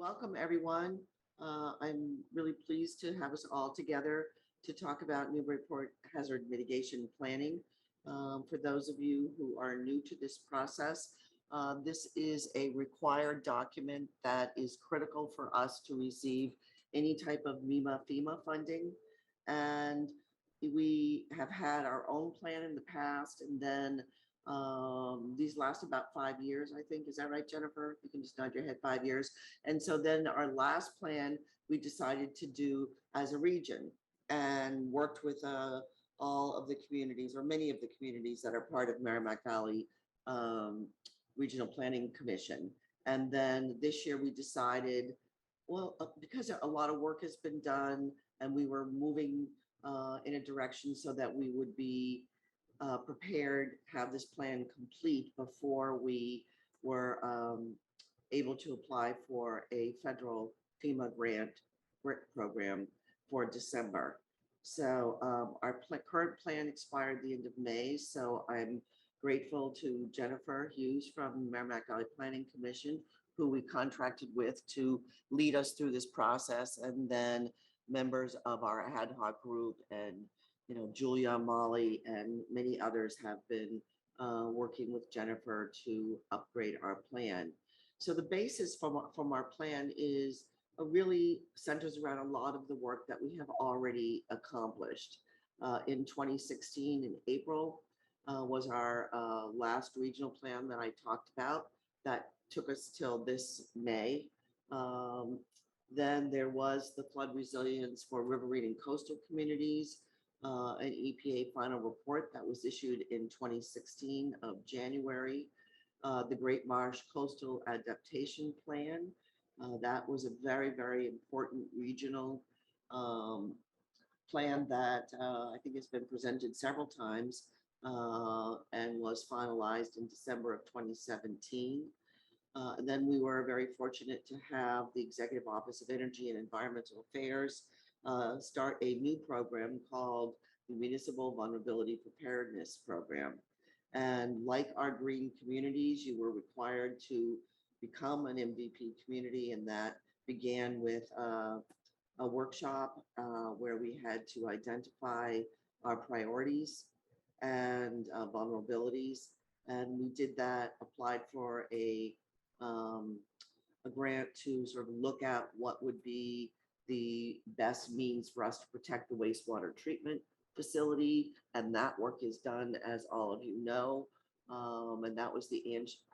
welcome everyone. I'm really pleased to have us all together to talk about Newburyport hazard mitigation planning. For those of you who are new to this process, this is a required document that is critical for us to receive any type of FEMA funding. And we have had our own plan in the past, and then these last about 5 years, I think. Is that right, Jennifer? You can just nod your head, 5 years. And so then our last plan, we decided to do as a region and worked with all of the communities, or many of the communities that are part of Merrimack Valley Regional Planning Commission. And then this year we decided, well, because a lot of work has been done and we were moving in a direction so that we would be prepared, have this plan complete before we were able to apply for a federal FEMA grant program for December. So our current plan expired the end of May. So I'm grateful to Jennifer Hughes from Merrimack Valley Planning Commission, who we contracted with to lead us through this process, and then members of our ad hoc group and Julia, Molly, and many others have been working with Jennifer to upgrade our plan. So the basis from our plan is really centers around a lot of the work that we have already accomplished. In 2016, in April, was our last regional plan that I talked about. That took us till this May. Then there was the flood resilience for riverine and coastal communities, an EPA final report that was issued in 2016 of January. The Great Marsh Coastal Adaptation Plan, that was a very, very important regional plan that I think has been presented several times and was finalized in December of 2017. And then we were very fortunate to have the Executive Office of Energy and Environmental Affairs start a new program called the Municipal Vulnerability Preparedness Program. And like our green communities, you were required to become an MVP community, and that began with a workshop where we had to identify our priorities and vulnerabilities. And we did that, applied for a grant to sort of look at what would be the best means for us to protect the wastewater treatment facility. And that work is done, as all of you know. And that was the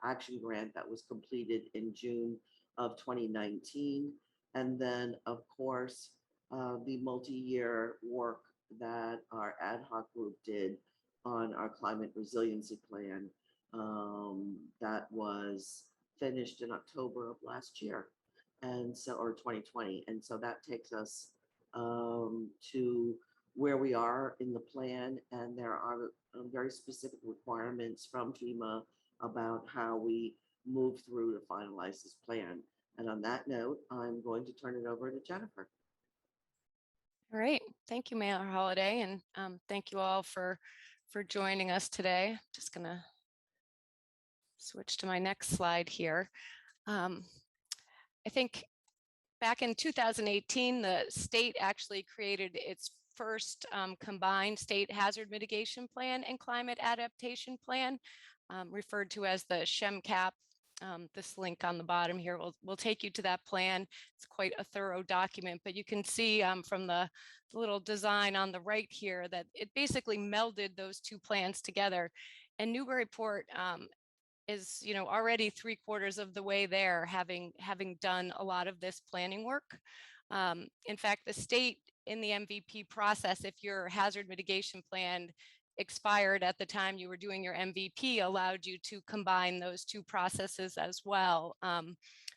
action grant that was completed in June of 2019. And then, of course, the multi-year work that our ad hoc group did on our climate resiliency plan that was finished in October of last year, and so, or 2020. And so that takes us to where we are in the plan, and there are very specific requirements from FEMA about how we move through to finalize this plan. And on that note, I'm going to turn it over to Jennifer. All right, thank you, Mayor Holliday, and thank you all for joining us today. Just gonna switch to my next slide here. I think back in 2018, the state actually created its first combined state hazard mitigation plan and climate adaptation plan, referred to as the SHMCAP. This link on the bottom here will take you to that plan. It's quite a thorough document, but you can see from the little design on the right here that it basically melded those two plans together. And Newburyport is already 3/4 of the way there, having done a lot of this planning work. In fact, the state in the MVP process, if your hazard mitigation plan expired at the time you were doing your MVP, allowed you to combine those two processes as well.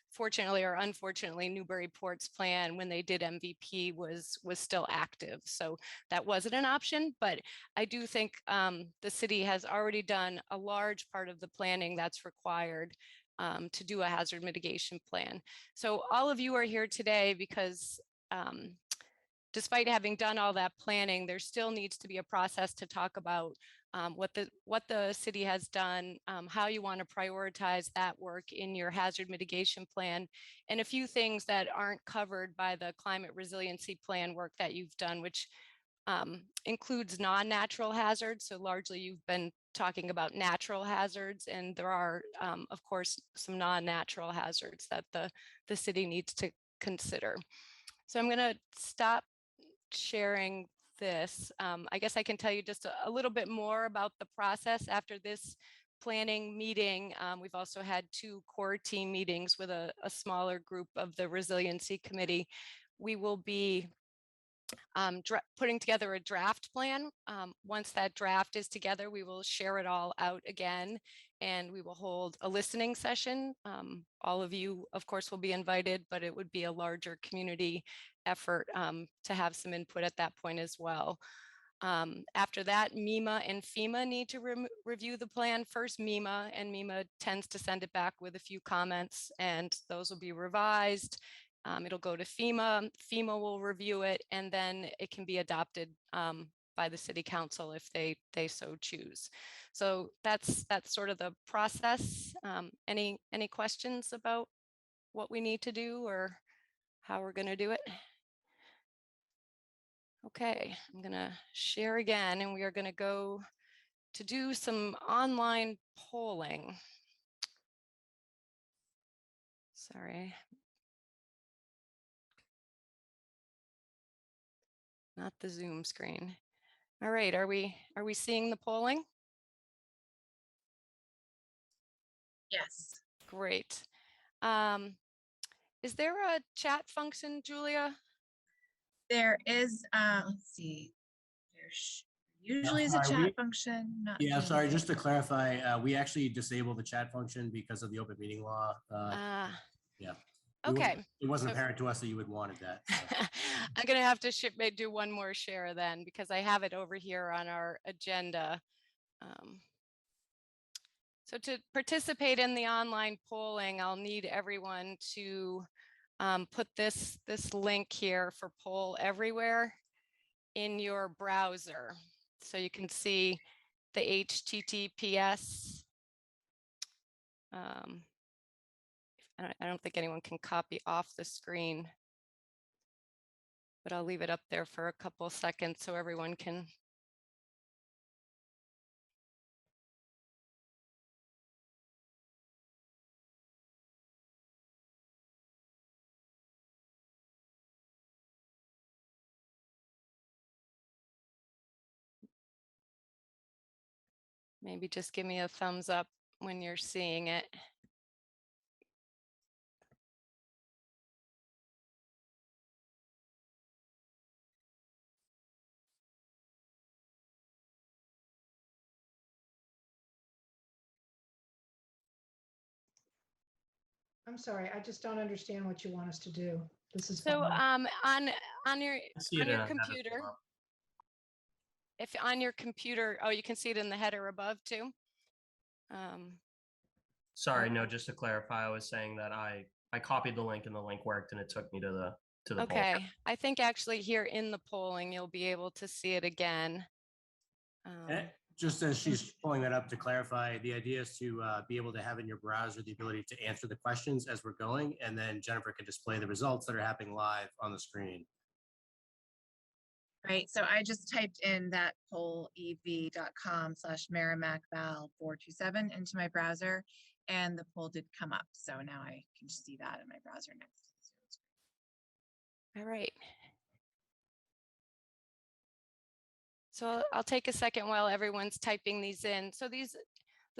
Fortunately or unfortunately, Newburyport's plan, when they did MVP, was still active, so that wasn't an option. But I do think the city has already done a large part of the planning that's required to do a hazard mitigation plan. So all of you are here today because despite having done all that planning, there still needs to be a process to talk about what the city has done, how you want to prioritize that work in your hazard mitigation plan, and a few things that aren't covered by the climate resiliency plan work that you've done, which includes non-natural hazards. So largely you've been talking about natural hazards, and there are, of course, some non-natural hazards that the city needs to consider. So I'm going to stop sharing this. I guess I can tell you just a little bit more about the process after this planning meeting. We've also had 2 core team meetings with a smaller group of the Resiliency Committee. We will be putting together a draft plan. Once that draft is together, we will share it all out again, and we will hold a listening session. All of you, of course, will be invited, but it would be a larger community effort to have some input at that point as well. After that, MEMA and FEMA need to review the plan first. MEMA tends to send it back with a few comments, and those will be revised. It'll go to FEMA. FEMA will review it, and then it can be adopted by the city council if they so choose. So that's sort of the process. Any questions about what we need to do or how we're going to do it? Okay, I'm going to share again, and we are going to go to do some online polling. Sorry. Not the Zoom screen. All right, are we seeing the polling? Yes. Great. Is there a chat function, Julia? There is, let's see, there usually is a chat function. Yeah, sorry, just to clarify, we actually disabled the chat function because of the open meeting law. Yeah. Okay. It wasn't apparent to us that you would wanted that. So. I'm going to have to do one more share then, because I have it over here on our agenda. So to participate in the online polling, I'll need everyone to put this link here for Poll Everywhere in your browser. So you can see the HTTPS. I don't think anyone can copy off the screen, but I'll leave it up there for a couple seconds so everyone can. Maybe just give me a thumbs up when you're seeing it. I'm sorry, I just don't understand what you want us to do. This is so fine. on your computer. If on your computer, oh, you can see it in the header above too. Sorry, no, just to clarify, I was saying that I copied the link and the link worked and it took me to the okay, poll. I think actually here in the polling, you'll be able to see it again. Just as she's pulling that up, to clarify, the idea is to be able to have in your browser the ability to answer the questions as we're going, and then Jennifer can display the results that are happening live on the screen. Right, so I just typed in that pollev.com/MerrimackVal427 into my browser, and the poll did come up. So now I can see that in my browser next to the Zoom screen. All right. So I'll take a second while everyone's typing these in. So the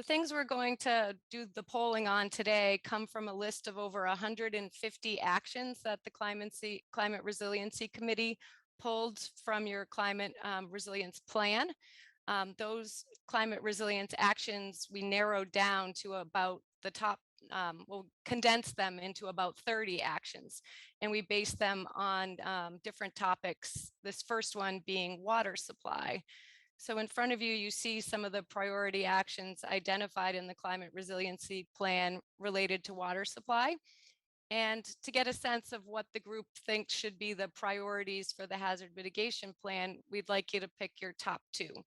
things we're going to do the polling on today come from a list of over 150 actions that the Climate Resiliency Committee pulled from your climate resilience plan. Those climate resilience actions we narrowed down to about the top, we'll condense them into about 30 actions, and we base them on different topics. This first one being water supply. So in front of you, you see some of the priority actions identified in the climate resiliency plan related to water supply. And to get a sense of what the group thinks should be the priorities for the hazard mitigation plan, we'd like you to pick your top 2.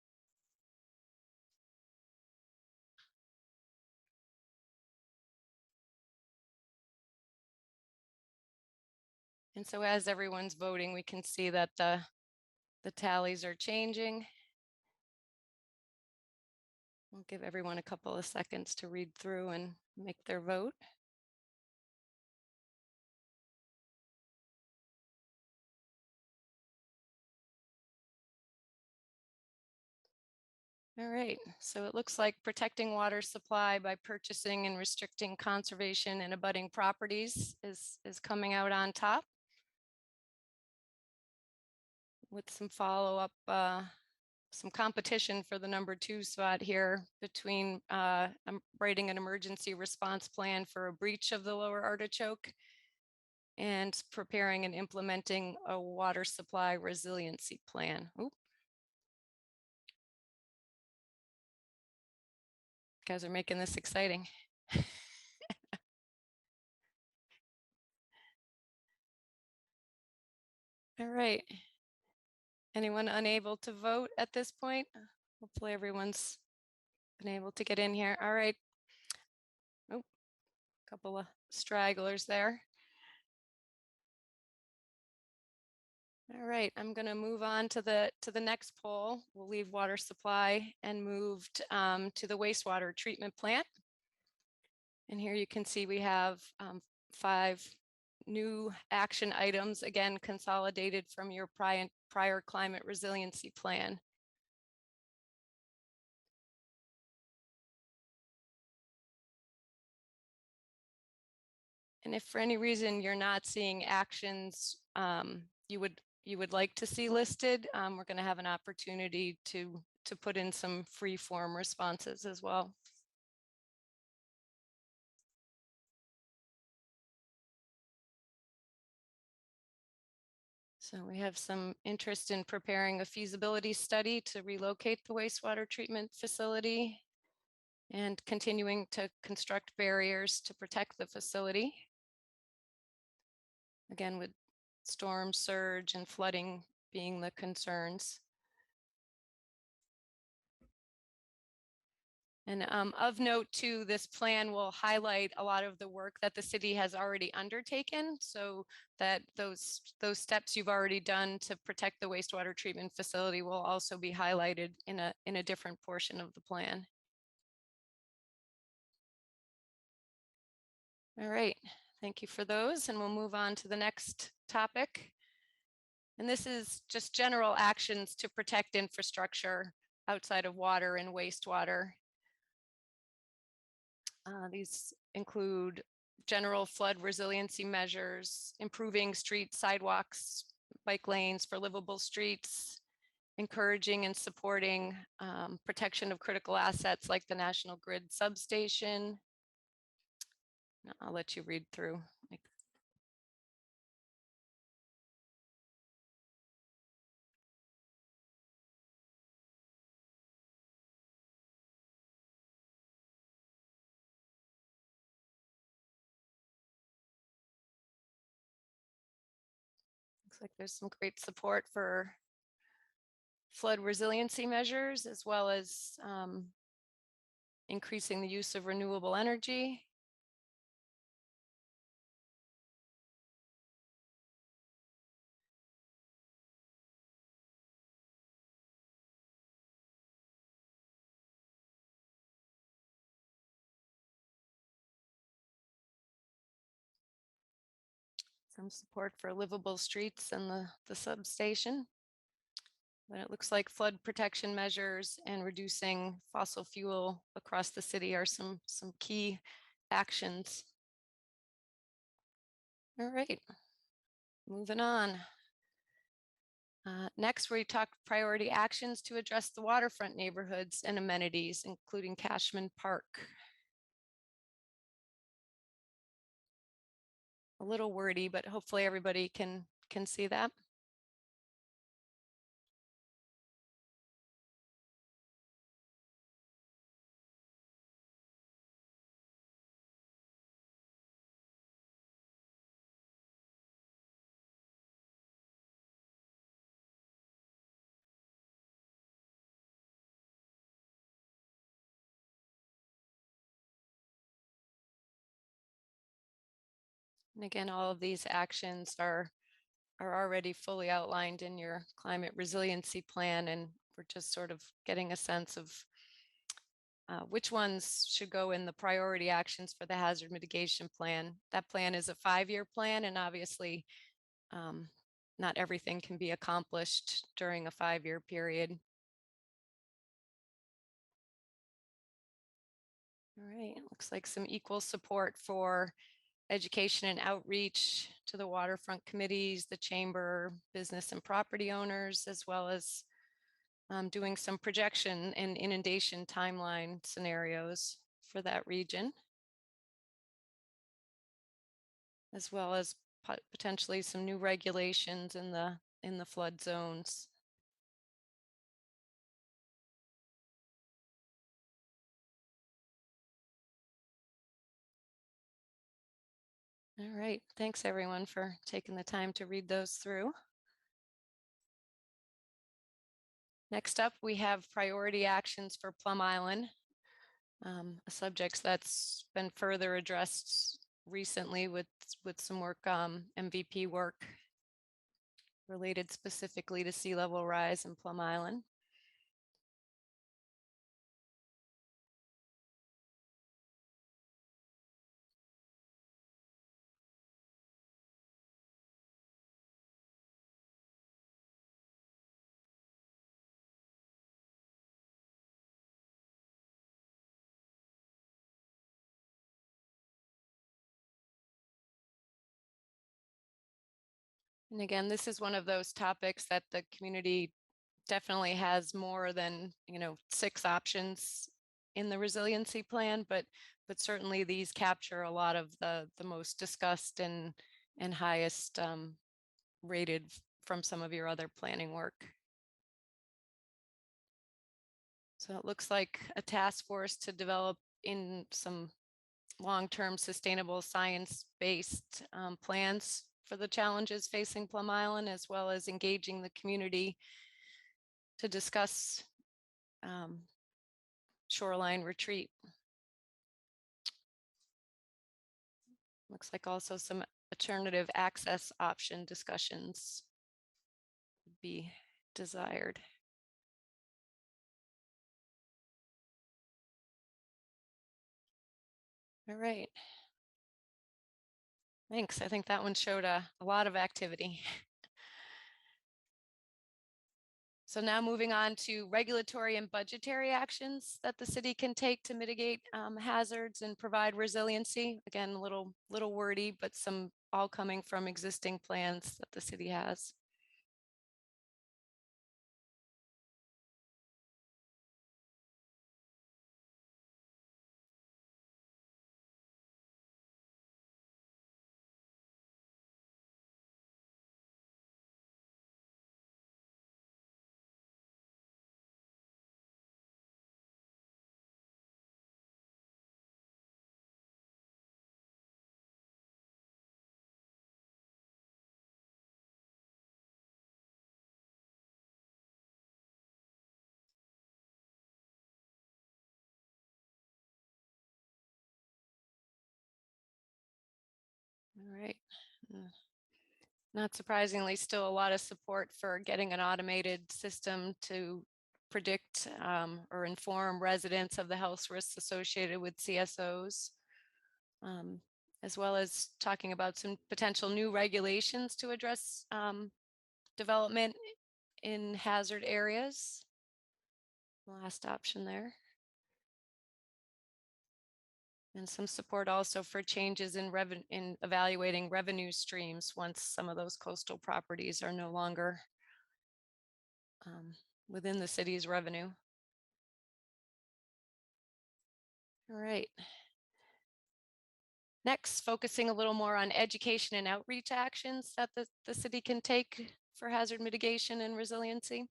And so as everyone's voting, we can see that the tallies are changing. We'll give everyone a couple of seconds to read through and make their vote. All right, so it looks like protecting water supply by purchasing and restricting conservation and abutting properties is coming out on top, with some follow-up, some competition for the number 2 spot here between writing an emergency response plan for a breach of the lower artichoke and preparing and implementing a water supply resiliency plan. Oop. Guys are making this exciting. All right. Anyone unable to vote at this point? Hopefully everyone's been able to get in here. All right. Oh, a couple of stragglers there. All right, I'm going to move on to the next poll. We'll leave water supply and move to the wastewater treatment plant. And here you can see we have 5 new action items, again, consolidated from your prior climate resiliency plan. And if for any reason you're not seeing actions you would like to see listed, we're going to have an opportunity to put in some free form responses as well. So we have some interest in preparing a feasibility study to relocate the wastewater treatment facility and continuing to construct barriers to protect the facility. Again, with storm surge and flooding being the concerns. And of note too, this plan will highlight a lot of the work that the city has already undertaken, so that those steps you've already done to protect the wastewater treatment facility will also be highlighted in a different portion of the plan. All right, thank you for those, and we'll move on to the next topic. And this is just general actions to protect infrastructure outside of water and wastewater. These include general flood resiliency measures, improving street sidewalks, bike lanes for livable streets, encouraging and supporting protection of critical assets like the National Grid substation. I'll let you read through. Looks like there's some great support for flood resiliency measures, as well as increasing the use of renewable energy. Some support for livable streets and the substation. But it looks like flood protection measures and reducing fossil fuel across the city are some key actions. All right, moving on. Next, we talk priority actions to address the waterfront neighborhoods and amenities, including Cashman Park. A little wordy, but hopefully everybody can see that. And again, all of these actions are are already fully outlined in your climate resiliency plan, and we're just sort of getting a sense of which ones should go in the priority actions for the hazard mitigation plan. That plan is a 5-year plan, and obviously not everything can be accomplished during a 5-year period. All right, looks like some equal support for education and outreach to the waterfront committees, the chamber, business and property owners, as well as doing some projection and inundation timeline scenarios for that region, as well as potentially some new regulations in the flood zones. All right, thanks everyone for taking the time to read those through. Next up, we have priority actions for Plum Island, a subject that's been further addressed recently with some work, MVP work related specifically to sea level rise in Plum Island. And again, this is one of those topics that the community definitely has more than 6 options in the resiliency plan, but certainly these capture a lot of the most discussed and highest rated from some of your other planning work. So it looks like a task force to develop in some long-term sustainable science-based plans for the challenges facing Plum Island, as well as engaging the community to discuss shoreline retreat. Looks like also some alternative access option discussions would be desired. All right. Thanks. I think that one showed a lot of activity. So now moving on to regulatory and budgetary actions that the city can take to mitigate hazards and provide resiliency. Again, a little wordy, but some all coming from existing plans that the city has. All right. Not surprisingly, still a lot of support for getting an automated system to predict or inform residents of the health risks associated with CSOs, as well as talking about some potential new regulations to address development in hazard areas. Last option there. And some support also for changes in evaluating revenue streams once some of those coastal properties are no longer within the city's revenue. All right. Next, focusing a little more on education and outreach actions that the city can take for hazard mitigation and resiliency.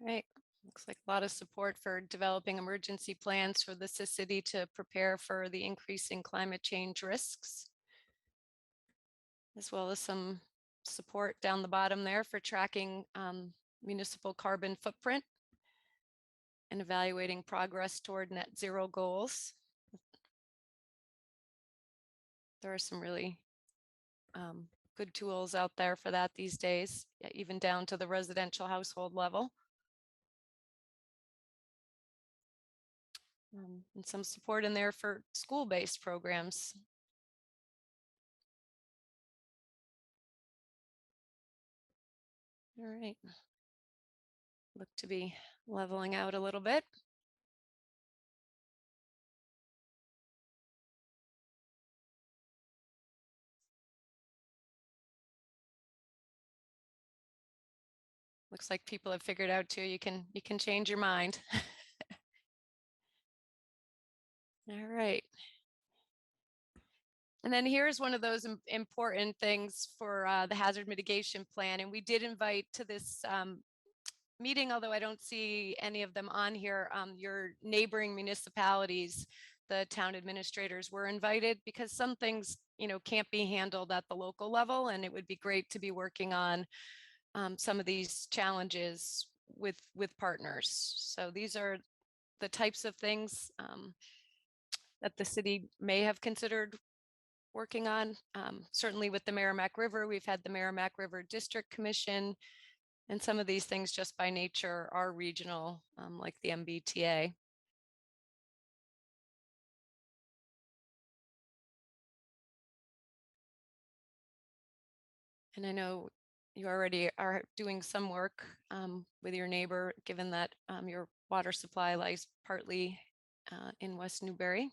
All right. Looks like a lot of support for developing emergency plans for the city to prepare for the increasing climate change risks, as well as some support down the bottom there for tracking municipal carbon footprint and evaluating progress toward net zero goals. There are some really good tools out there for that these days, even down to the residential household level. And some support in there for school-based programs. All right. Look to be leveling out a little bit. Looks like people have figured out too, you can change your mind. All right. And then here's one of those important things for the hazard mitigation plan. And we did invite to this meeting, although I don't see any of them on here, your neighboring municipalities, the town administrators were invited, because some things, can't be handled at the local level, and it would be great to be working on some of these challenges with partners. So these are the types of things that the city may have considered working on. Certainly with the Merrimack River, we've had the Merrimack River District Commission, and some of these things just by nature are regional, like the MBTA. And I know you already are doing some work with your neighbor, given that your water supply lies partly in West Newbury.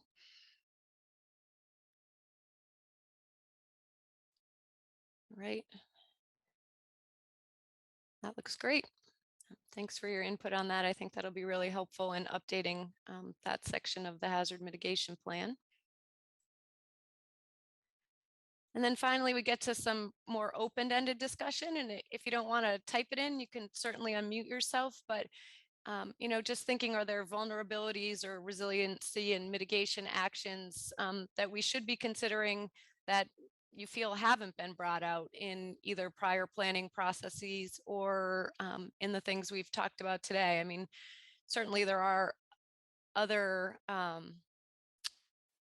Right. That looks great. Thanks for your input on that. I think that'll be really helpful in updating that section of the hazard mitigation plan. And then finally, we get to some more open-ended discussion. And if you don't want to type it in, you can certainly unmute yourself. But just thinking, are there vulnerabilities or resiliency and mitigation actions that we should be considering that you feel haven't been brought out in either prior planning processes or in the things we've talked about today? I mean, certainly there are other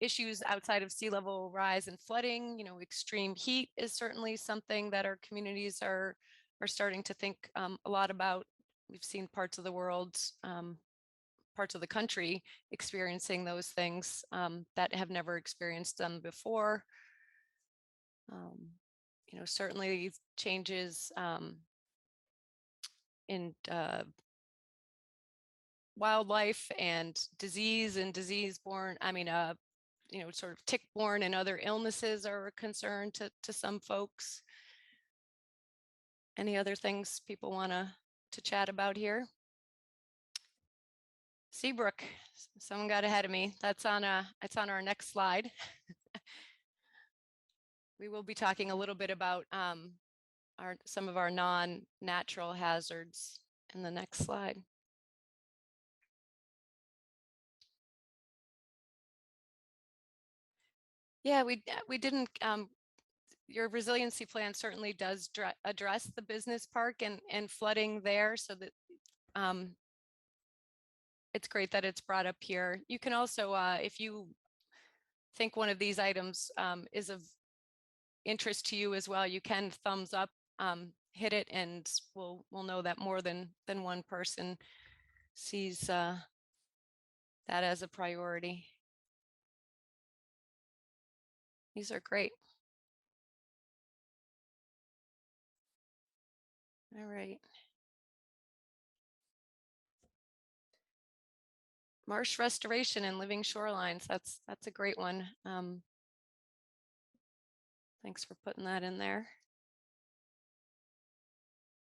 issues outside of sea level rise and flooding. Extreme heat is certainly something that our communities are starting to think a lot about. We've seen parts of the world, parts of the country experiencing those things that have never experienced them before. Certainly changes in wildlife and disease-borne, sort of tick-borne and other illnesses are a concern to some folks. Any other things people want to chat about here? Seabrook, someone got ahead of me. It's on our next slide. We will be talking a little bit about some of our non-natural hazards in the next slide. Yeah, we didn't. Your resiliency plan certainly does address the business park and flooding there, so that it's great that it's brought up here. You can also, if you think one of these items is of interest to you as well, you can thumbs up, hit it, and we'll know that more than one person sees that as a priority. These are great. All right. Marsh restoration and living shorelines. That's a great one. Thanks for putting that in there.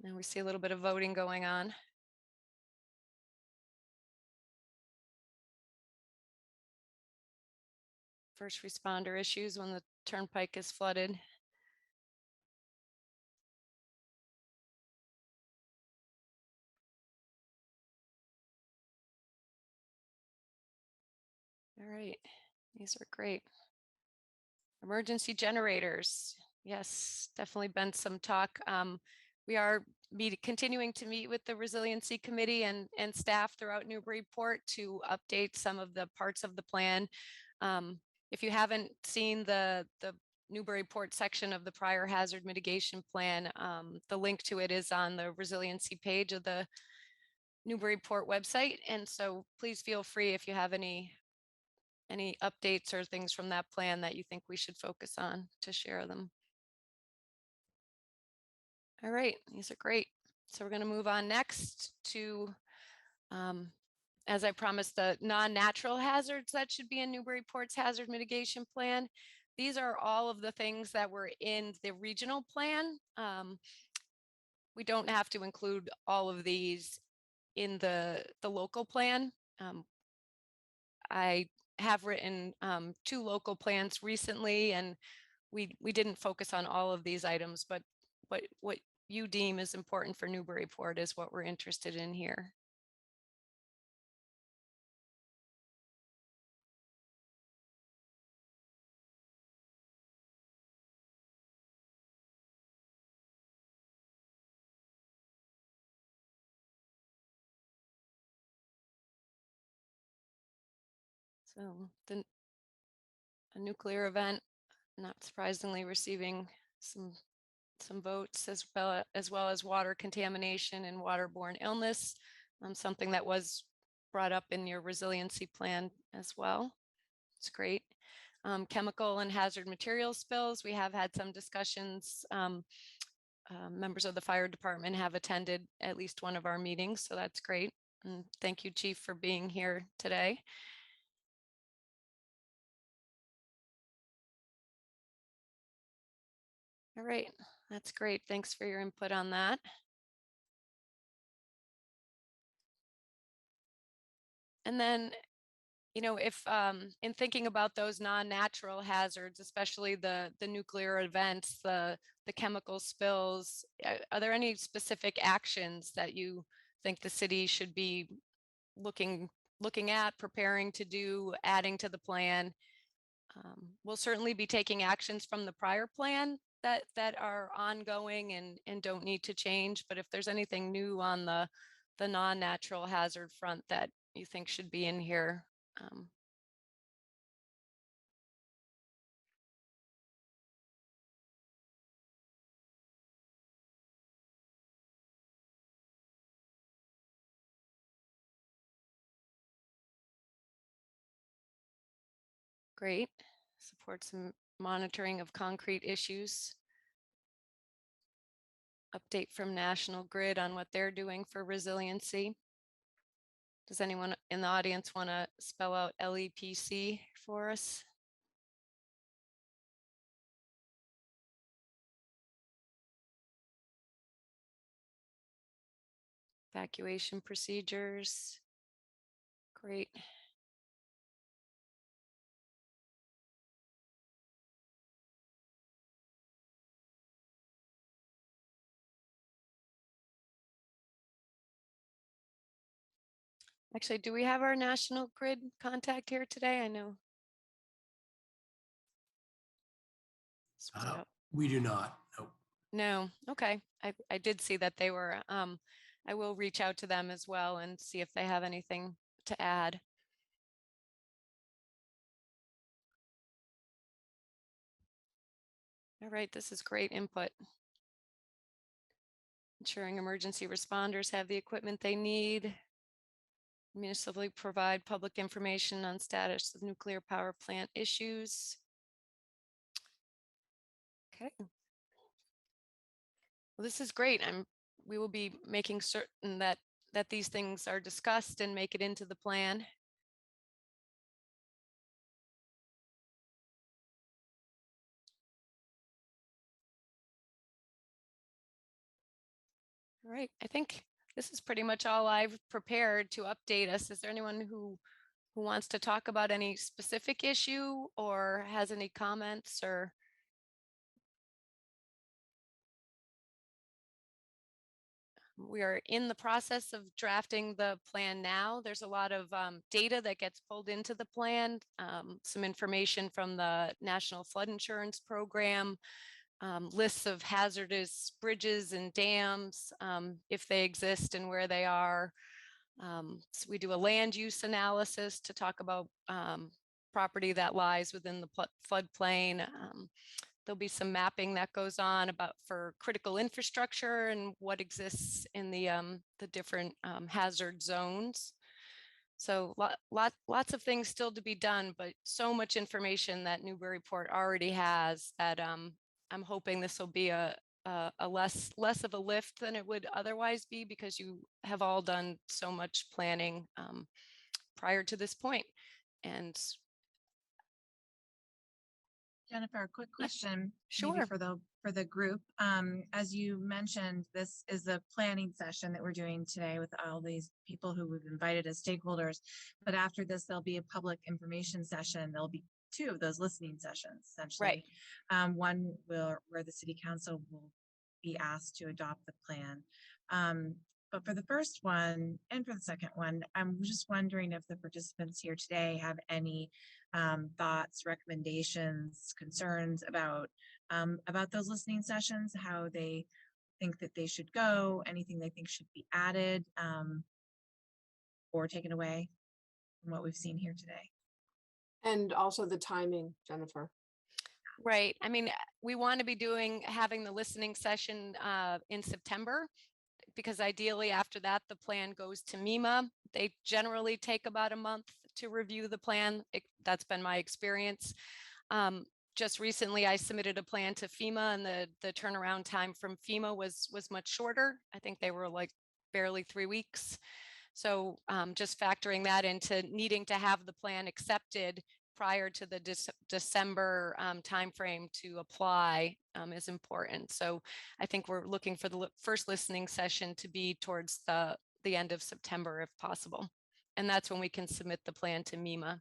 And we see a little bit of voting going on. First responder issues when the turnpike is flooded. All right, these are great. Emergency generators. Yes, definitely been some talk. We are continuing to meet with the Resiliency Committee and staff throughout Newburyport to update some of the parts of the plan. If you haven't seen the Newburyport section of the prior hazard mitigation plan, the link to it is on the resiliency page of the Newburyport website. And so please feel free if you have any updates or things from that plan that you think we should focus on to share them. All right, these are great. So we're going to move on next to, as I promised, the non-natural hazards that should be in Newburyport's hazard mitigation plan. These are all of the things that were in the regional plan. We don't have to include all of these in the local plan. I have written 2 local plans recently, and we didn't focus on all of these items, but what you deem is important for Newburyport is what we're interested in here. So a nuclear event, not surprisingly, receiving some votes, as well as water contamination and waterborne illness, something that was brought up in your resiliency plan as well. It's great. Chemical and hazard material spills, we have had some discussions. Members of the fire department have attended at least one of our meetings, so that's great. And thank you, Chief, for being here today. All right, that's great. Thanks for your input on that. And then, you know, if in thinking about those non-natural hazards, especially the nuclear events, the chemical spills, are there any specific actions that you think the city should be looking at, preparing to do, adding to the plan? We'll certainly be taking actions from the prior plan that are ongoing and don't need to change. But if there's anything new on the non-natural hazard front that you think should be in here, great. Support some monitoring of concrete issues. Update from National Grid on what they're doing for resiliency. Does anyone in the audience want to spell out LEPC for us? Evacuation procedures. Great. Actually, do we have our National Grid contact here today? I know. We do not. Nope. No. Okay. I did see that they were. I will reach out to them as well and see if they have anything to add. All right. This is great input. Ensuring emergency responders have the equipment they need. Municipally provide public information on status of nuclear power plant issues. Okay. Well, this is great. We will be making certain that these things are discussed and make it into the plan. All right. I think this is pretty much all I've prepared to update us. Is there anyone who wants to talk about any specific issue or has any comments or? We are in the process of drafting the plan now. There's a lot of data that gets pulled into the plan, some information from the National Flood Insurance Program, lists of hazardous bridges and dams, if they exist and where they are. So we do a land use analysis to talk about property that lies within the floodplain. There'll be some mapping that goes on about for critical infrastructure and what exists in the different hazard zones. So lots of things still to be done, but so much information that Newburyport already has that I'm hoping this will be a less of a lift than it would otherwise be, because you have all done so much planning prior to this point. And Jennifer, a quick question, maybe sure. for the group. As you mentioned, this is a planning session that we're doing today with all these people who we've invited as stakeholders. But after this, there'll be a public information session. There'll be 2 of those listening sessions, essentially. One where the city council will be asked to adopt the plan. But for the first one and for the second one, I'm just wondering if the participants here today have any thoughts, recommendations, concerns about those listening sessions, how they think that they should go, anything they think should be added or taken away from what we've seen here today. And also the timing, Jennifer. Right. I mean, we want to be having the listening session in September, because ideally after that, the plan goes to MEMA. They generally take about a month to review the plan. That's been my experience. Just recently, I submitted a plan to FEMA, and the turnaround time from FEMA was much shorter. I think they were like barely 3 weeks. So just factoring that into needing to have the plan accepted prior to the December timeframe to apply is important. So I think we're looking for the first listening session to be towards the end of September if possible. And that's when we can submit the plan to MEMA.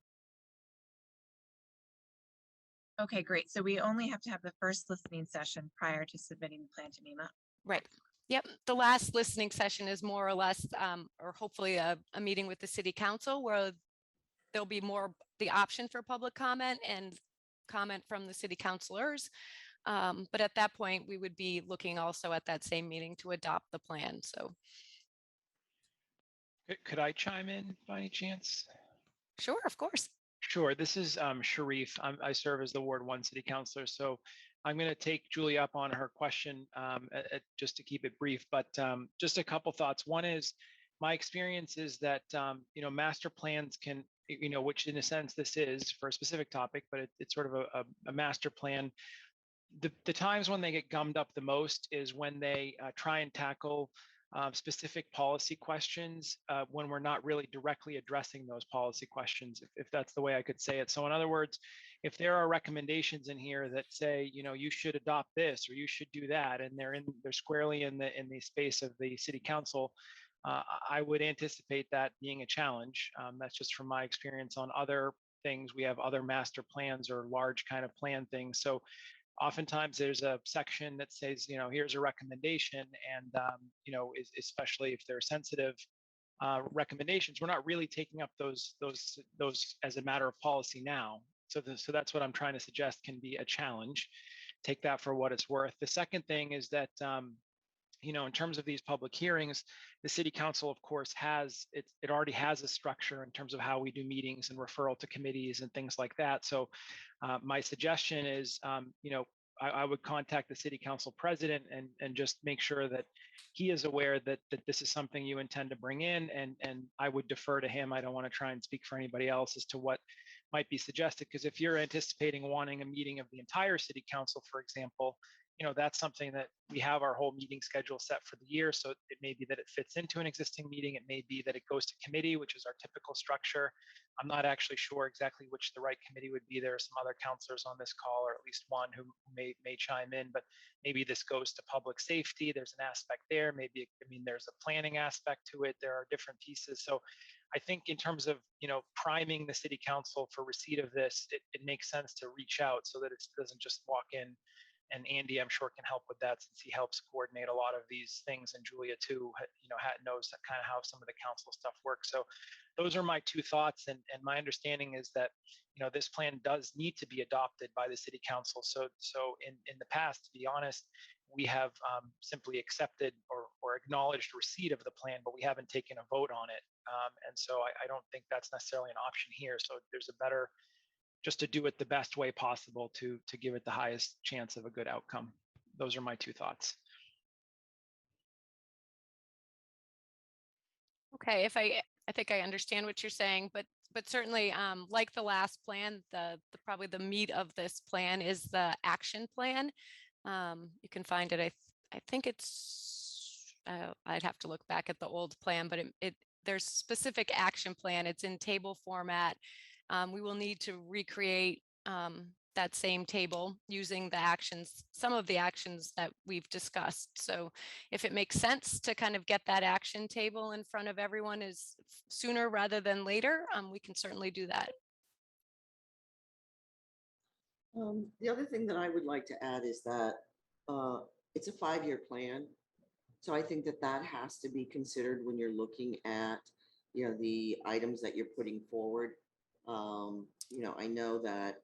Okay, great. So we only have to have the first listening session prior to submitting the plan to MEMA. Right. Yep. The last listening session is more or less, or hopefully a meeting with the city council where there'll be more the option for public comment and comment from the city councilors. But at that point, we would be looking also at that same meeting to adopt the plan. So. Could I chime in by any chance? Sure, of course. Sure. This is Sharif. I serve as the Ward 1 City Councilor. So I'm going to take Julie up on her question just to keep it brief, but just a couple thoughts. One is my experience is that, master plans can, which in a sense this is for a specific topic, but it's sort of a master plan. The times when they get gummed up the most is when they try and tackle specific policy questions when we're not really directly addressing those policy questions, if that's the way I could say it. So in other words, if there are recommendations in here that say, you should adopt this or you should do that, and they're squarely in the space of the city council, I would anticipate that being a challenge. That's just from my experience on other things. We have other master plans or large kind of plan things. So oftentimes there's a section that says, here's a recommendation, and especially if they're sensitive recommendations, we're not really taking up those as a matter of policy now. So that's what I'm trying to suggest can be a challenge. Take that for what it's worth. The second thing is that in terms of these public hearings, the city council, of course, it already has a structure in terms of how we do meetings and referral to committees and things like that. So my suggestion is, I would contact the city council president and just make sure that he is aware that this is something you intend to bring in, and I would defer to him. I don't want to try and speak for anybody else as to what might be suggested, because if you're anticipating wanting a meeting of the entire city council, for example, that's something that we have our whole meeting schedule set for the year. So it may be that it fits into an existing meeting. It may be that it goes to committee, which is our typical structure. I'm not actually sure exactly which the right committee would be. There are some other counselors on this call, or at least one who may chime in, but maybe this goes to public safety. There's an aspect there. Maybe, there's a planning aspect to it. There are different pieces. So I think in terms of, priming the city council for receipt of this, it makes sense to reach out so that it doesn't just walk in and Andy, I'm sure, can help with that since he helps coordinate a lot of these things, and Julia too, knows that kind of how some of the council stuff works. So those are my two thoughts, and my understanding is that this plan does need to be adopted by the city council. So in the past, to be honest, we have simply accepted or acknowledged receipt of the plan, but we haven't taken a vote on it. And so I don't think that's necessarily an option here. So there's a better, just to do it the best way possible to give it the highest chance of a good outcome. Those are my two thoughts. Okay, I think I understand what you're saying, but certainly, like the last plan, the probably the meat of this plan is the action plan. You can find it. I think it's. I'd have to look back at the old plan, but there's specific action plan. It's in table format. We will need to recreate that same table using the actions, some of the actions that we've discussed. So if it makes sense to kind of get that action table in front of everyone is sooner rather than later, we can certainly do that. The other thing that I would like to add is that it's a 5-year plan. So I think that has to be considered when you're looking at, the items that you're putting forward. I know that,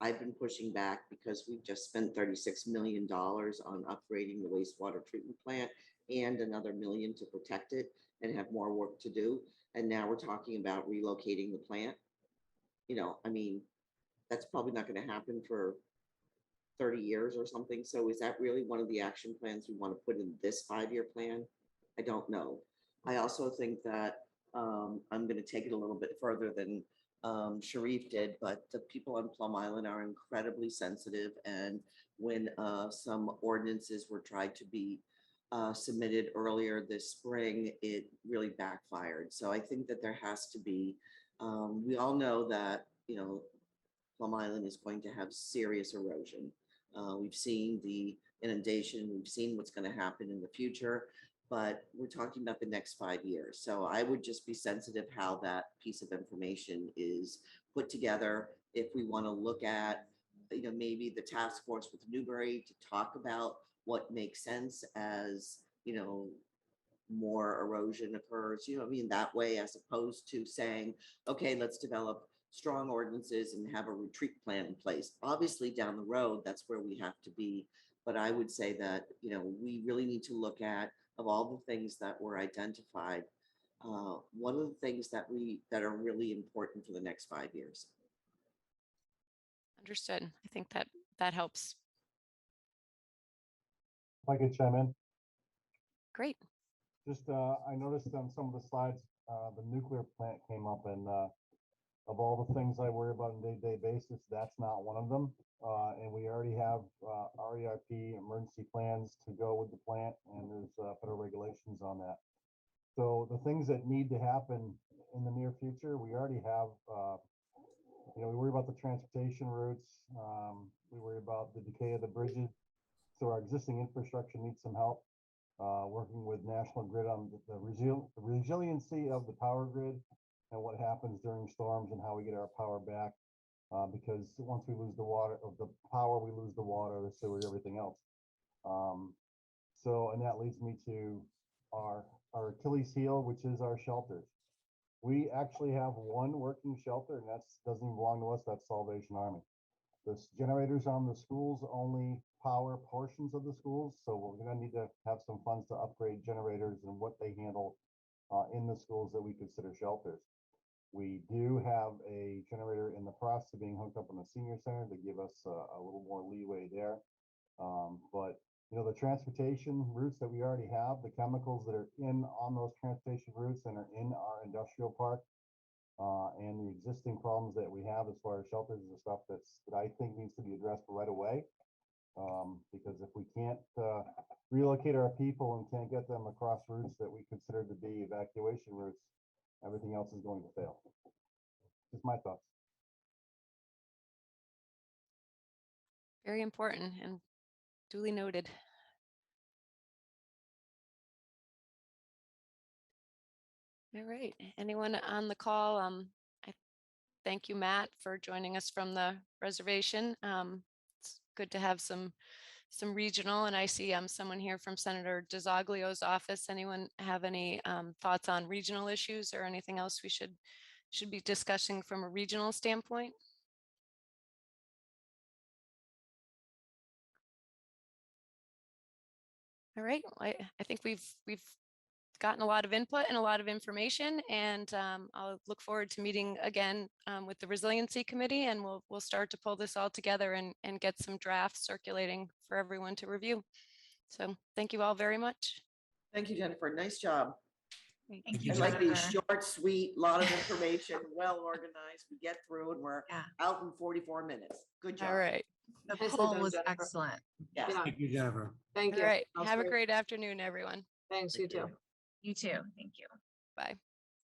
I've been pushing back because we've just spent $36 million on upgrading the wastewater treatment plant and another $1 million to protect it and have more work to do. And now we're talking about relocating the plant. That's probably not going to happen for 30 years or something. So is that really one of the action plans we want to put in this 5-year plan? I don't know. I also think that I'm going to take it a little bit further than Sharif did, but the people on Plum Island are incredibly sensitive. And when some ordinances were tried to be submitted earlier this spring, it really backfired. So I think that there has to be, we all know that, Plum Island is going to have serious erosion. We've seen the inundation, we've seen what's going to happen in the future, but we're talking about the next 5 years. So I would just be sensitive how that piece of information is put together. If we want to look at, maybe the task force with Newbury to talk about what makes sense as, more erosion occurs, that way, as opposed to saying, okay, let's develop strong ordinances and have a retreat plan in place. Obviously, down the road, that's where we have to be. But I would say that, we really need to look at, of all the things that were identified, one of the things that are really important for the next 5 years. Understood. I think that helps. If I could chime in. Great. Just, I noticed on some of the slides, the nuclear plant came up, and of all the things I worry about on a day-to-day basis, that's not one of them. And we already have REIP emergency plans to go with the plant, and there's federal regulations on that. So the things that need to happen in the near future, we already have. We worry about the transportation routes. We worry about the decay of the bridges. So our existing infrastructure needs some help. Working with National Grid on the resiliency of the power grid and what happens during storms and how we get our power back. Because once we lose the water of the power, we lose the water, the sewer, everything else. And that leads me to our Achilles heel, which is our shelters. We actually have one working shelter, and that doesn't even belong to us. That's Salvation Army. The generators on the schools only power portions of the schools, so we're going to need to have some funds to upgrade generators and what they handle in the schools that we consider shelters. We do have a generator in the process of being hooked up in the senior center to give us a little more leeway there. But the transportation routes that we already have, the chemicals that are on those transportation routes and are in our industrial park, and the existing problems that we have as far as shelters and stuff that I think needs to be addressed right away. Because if we can't relocate our people and can't get them across routes that we consider to be evacuation routes, everything else is going to fail. Just my thoughts. Very important and duly noted. All right. Anyone on the call? I thank you, Matt, for joining us from the reservation. good to have some regional, and I see someone here from Senator DeZoglio's office. Anyone have any thoughts on regional issues or anything else we should be discussing from a regional standpoint? All right, well, I think we've gotten a lot of input and a lot of information, and I'll look forward to meeting again with the Resiliency Committee, and we'll start to pull this all together and get some drafts circulating for everyone to review. So thank you all very much. Thank you, Jennifer. Nice job. Thank you, I like these Jennifer. short, sweet, lot of information, well organized. We get through and we're Yeah. out in 44 minutes. Good job. All right. The Nicely poll done, was Jennifer. excellent. Yeah. Yeah, Thank you, Jennifer. thank All you. right. That was Have a great. great afternoon, everyone. Thanks, you Thank you. too. You too. Thank you. Bye.